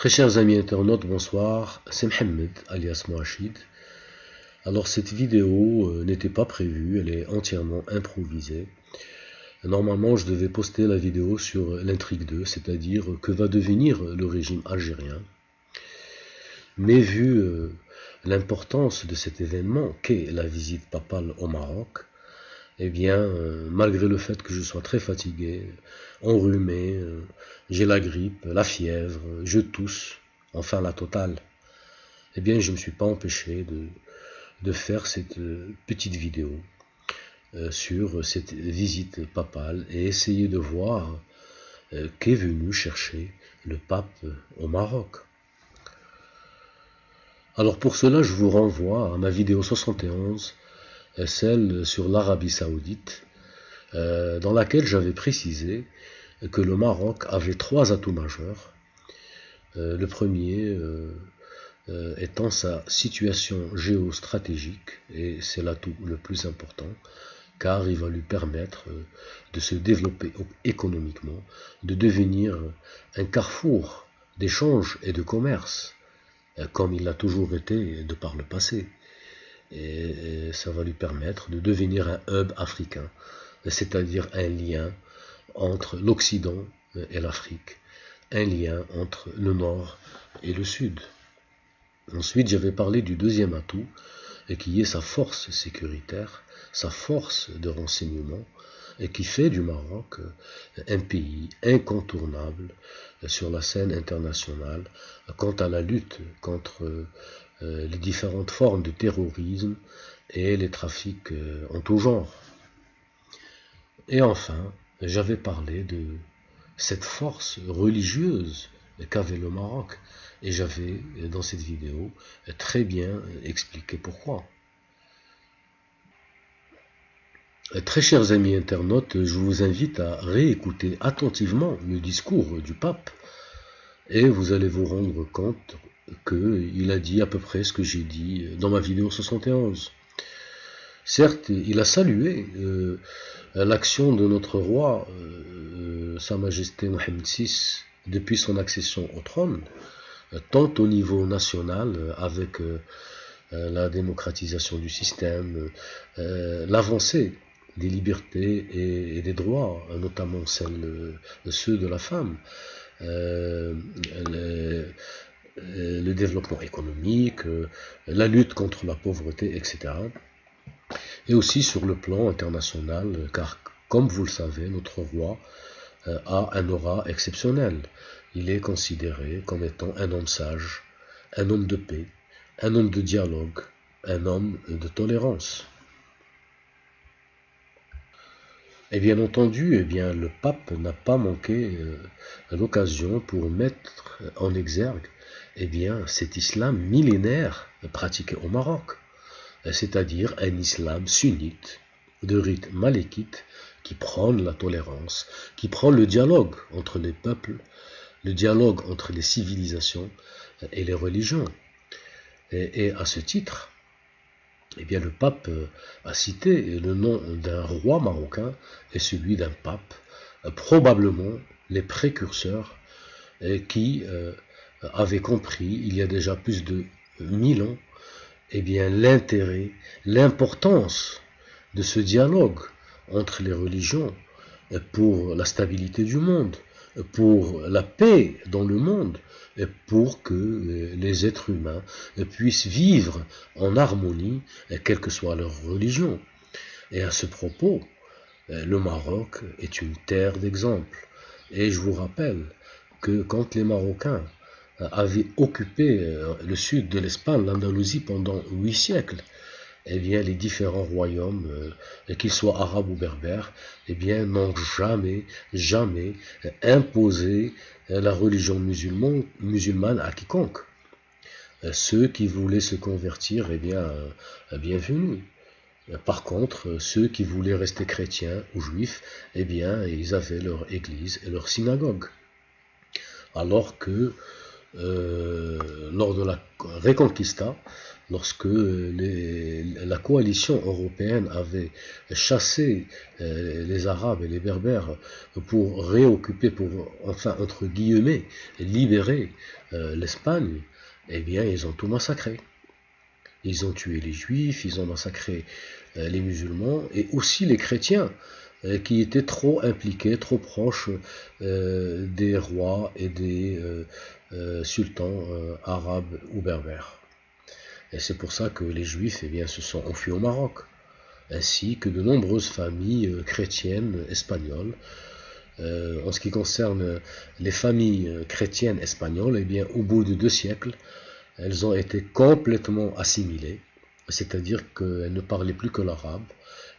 Très chers amis internautes, bonsoir, c'est Mohamed alias Moachid. Alors cette vidéo n'était pas prévue, elle est entièrement improvisée. Normalement je devais poster la vidéo sur l'intrigue 2, c'est-à-dire que va devenir le régime algérien. Mais vu l'importance de cet événement qu'est la visite papale au Maroc, eh bien, malgré le fait que je sois très fatigué, enrhumé, j'ai la grippe, la fièvre, je tousse, enfin la totale, eh bien, je ne me suis pas empêché de faire cette petite vidéo sur cette visite papale et essayer de voir qu'est venu chercher le pape au Maroc. Alors pour cela, je vous renvoie à ma vidéo 71, celle sur l'Arabie Saoudite, dans laquelle j'avais précisé que le Maroc avait trois atouts majeurs. Le premier étant sa situation géostratégique, et c'est l'atout le plus important, car il va lui permettre de se développer économiquement, de devenir un carrefour d'échanges et de commerce, comme il l'a toujours été de par le passé. Et ça va lui permettre de devenir un hub africain, c'est-à-dire un lien entre l'Occident et l'Afrique, un lien entre le Nord et le Sud. Ensuite, j'avais parlé du deuxième atout, qui est sa force sécuritaire, sa force de renseignement, et qui fait du Maroc un pays incontournable sur la scène internationale quant à la lutte contre les différentes formes de terrorisme et les trafics en tout genre. Et enfin, j'avais parlé de cette force religieuse qu'avait le Maroc, et j'avais dans cette vidéo très bien expliqué pourquoi. Très chers amis internautes, je vous invite à réécouter attentivement le discours du pape et vous allez vous rendre compte qu'il a dit à peu près ce que j'ai dit dans ma vidéo 71. Certes, il a salué l'action de notre roi, Sa Majesté Mohamed VI, depuis son accession au trône, tant au niveau national avec la démocratisation du système, l'avancée des libertés et des droits, notamment ceux de la femme, le développement économique, la lutte contre la pauvreté, etc. Et aussi sur le plan international, car comme vous le savez, notre roi a un aura exceptionnel. Il est considéré comme étant un homme sage, un homme de paix, un homme de dialogue, un homme de tolérance. Et bien entendu, le pape n'a pas manqué l'occasion pour mettre en exergue cet islam millénaire pratiqué au Maroc, c'est-à-dire un islam sunnite, de rite malékite, qui prône la tolérance, qui prône le dialogue entre les peuples, le dialogue entre les civilisations et les religions. Et à ce titre, le pape a cité le nom d'un roi marocain et celui d'un pape, probablement les précurseurs qui avaient compris il y a déjà plus de 1000 ans l'intérêt, l'importance de ce dialogue entre les religions pour la stabilité du monde, pour la paix dans le monde, pour que les êtres humains puissent vivre en harmonie, quelle que soit leur religion. Et à ce propos, le Maroc est une terre d'exemple. Et je vous rappelle que quand les Marocains avaient occupé le sud de l'Espagne, l'Andalousie, pendant 8 siècles, les différents royaumes, qu'ils soient arabes ou berbères, n'ont jamais imposé la religion musulmane à quiconque. Ceux qui voulaient se convertir, bienvenue. Par contre, ceux qui voulaient rester chrétiens ou juifs, ils avaient leur église et leur synagogue. Alors que lors de la Reconquista, lorsque la coalition européenne avait chassé les Arabes et les Berbères pour réoccuper, pour enfin entre guillemets libérer l'Espagne, eh bien ils ont tout massacré. Ils ont tué les Juifs, ils ont massacré les musulmans et aussi les chrétiens qui étaient trop impliqués, trop proches des rois et des sultans arabes ou berbères. Et c'est pour ça que les Juifs eh bien, se sont enfuis au Maroc, ainsi que de nombreuses familles chrétiennes espagnoles. En ce qui concerne les familles chrétiennes espagnoles, eh bien, au bout de 2 siècles, elles ont été complètement assimilées, c'est-à-dire qu'elles ne parlaient plus que l'arabe,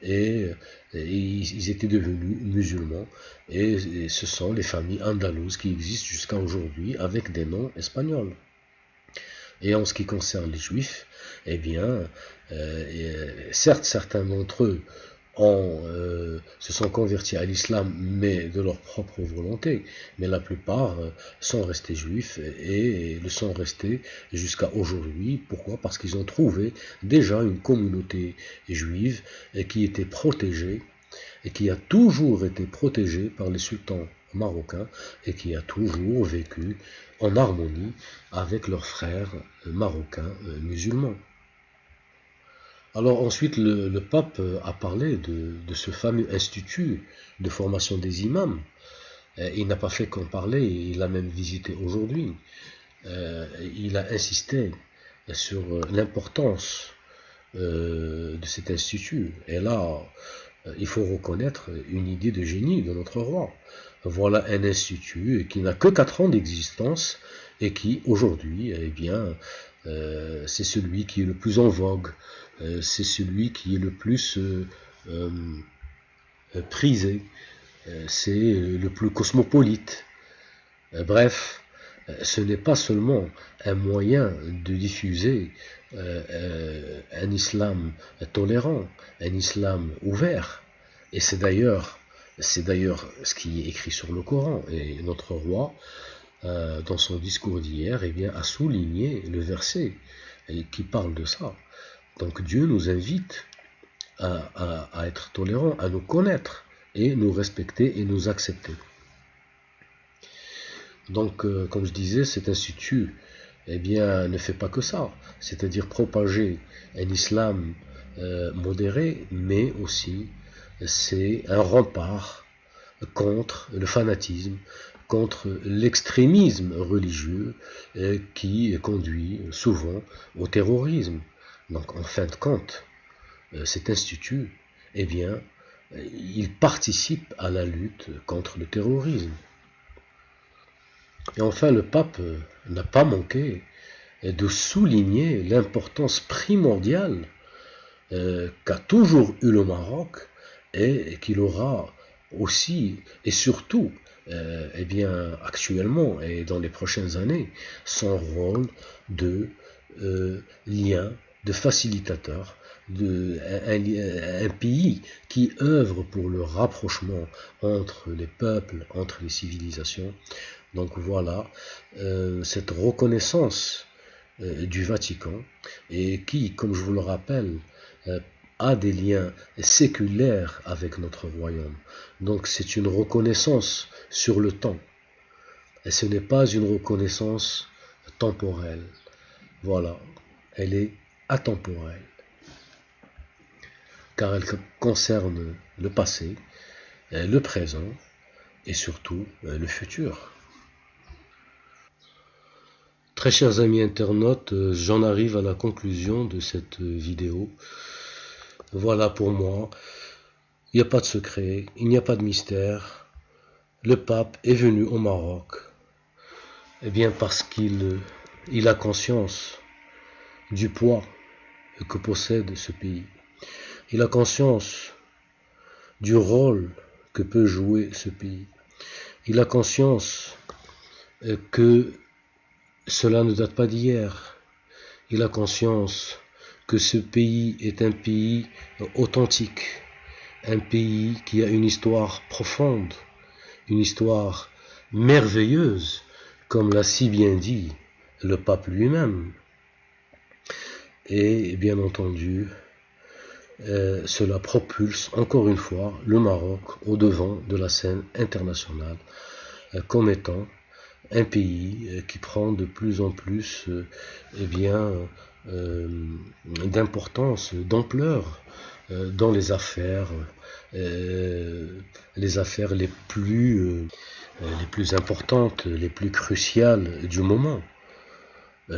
et ils étaient devenus musulmans, et ce sont les familles andalouses qui existent jusqu'à aujourd'hui avec des noms espagnols. Et en ce qui concerne les juifs, eh bien, certes, certains d'entre eux se sont convertis à l'islam, mais de leur propre volonté. Mais la plupart sont restés juifs et le sont restés jusqu'à aujourd'hui. Pourquoi? Parce qu'ils ont trouvé déjà une communauté juive qui était protégée et qui a toujours été protégée par les sultans marocains et qui a toujours vécu en harmonie avec leurs frères marocains musulmans. Alors ensuite, le pape a parlé de ce fameux institut de formation des imams. Il n'a pas fait qu'en parler, il l'a même visité aujourd'hui. Il a insisté sur l'importance de cet institut. Et là, il faut reconnaître une idée de génie de notre roi. Voilà un institut qui n'a que 4 ans d'existence et qui, aujourd'hui, eh bien, c'est celui qui est le plus en vogue, c'est celui qui est le plus prisé, c'est le plus cosmopolite. Bref, ce n'est pas seulement un moyen de diffuser un islam tolérant, un islam ouvert, et c'est d'ailleurs ce qui est écrit sur le Coran. Et notre roi, dans son discours d'hier, eh bien, a souligné le verset qui parle de ça. Donc Dieu nous invite à être tolérants, à nous connaître et nous respecter et nous accepter. Donc, comme je disais, cet institut eh bien, ne fait pas que ça, c'est-à-dire propager un islam modéré, mais aussi c'est un rempart contre le fanatisme, contre l'extrémisme religieux qui conduit souvent au terrorisme. Donc, en fin de compte, cet institut, eh bien, il participe à la lutte contre le terrorisme. Et enfin, le pape n'a pas manqué de souligner l'importance primordiale qu'a toujours eu le Maroc et qu'il aura aussi et surtout eh bien, actuellement et dans les prochaines années, son rôle de lien, de facilitateur, un pays qui œuvre pour le rapprochement entre les peuples, entre les civilisations. Donc voilà, cette reconnaissance du Vatican, et qui, comme je vous le rappelle, a des liens séculaires avec notre royaume. Donc c'est une reconnaissance sur le temps, et ce n'est pas une reconnaissance temporelle. Voilà, elle est atemporelle, car elle concerne le passé, le présent et surtout le futur. Très chers amis internautes, j'en arrive à la conclusion de cette vidéo. Voilà pour moi, il n'y a pas de secret, il n'y a pas de mystère. Le pape est venu au Maroc, eh bien parce qu'il a conscience du poids que possède ce pays. Il a conscience du rôle que peut jouer ce pays. Il a conscience que cela ne date pas d'hier. Il a conscience que ce pays est un pays authentique, un pays qui a une histoire profonde, une histoire merveilleuse, comme l'a si bien dit le pape lui-même. Et bien entendu, cela propulse encore une fois le Maroc au devant de la scène internationale comme étant un pays qui prend de plus en plus d'importance, d'ampleur dans les affaires les plus importantes, les plus cruciales du moment,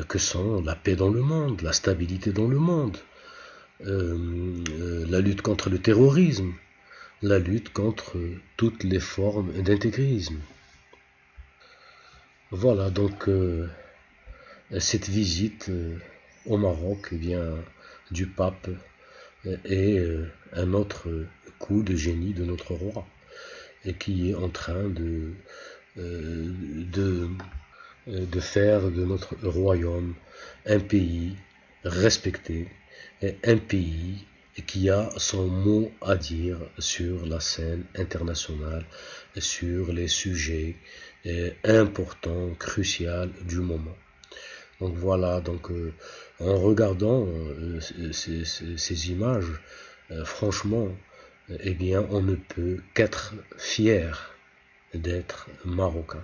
que sont la paix dans le monde, la stabilité dans le monde, la lutte contre le terrorisme, la lutte contre toutes les formes d'intégrisme. Voilà donc cette visite au Maroc du pape est un autre coup de génie de notre roi et qui est en train de faire de notre royaume un pays respecté et un pays qui a son mot à dire sur la scène internationale, sur les sujets importants, cruciaux du moment. Donc voilà, en regardant ces images, franchement, on ne peut qu'être fier d'être marocain.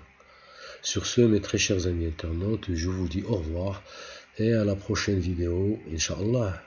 Sur ce, mes très chers amis internautes, je vous dis au revoir et à la prochaine vidéo, Inch'Allah.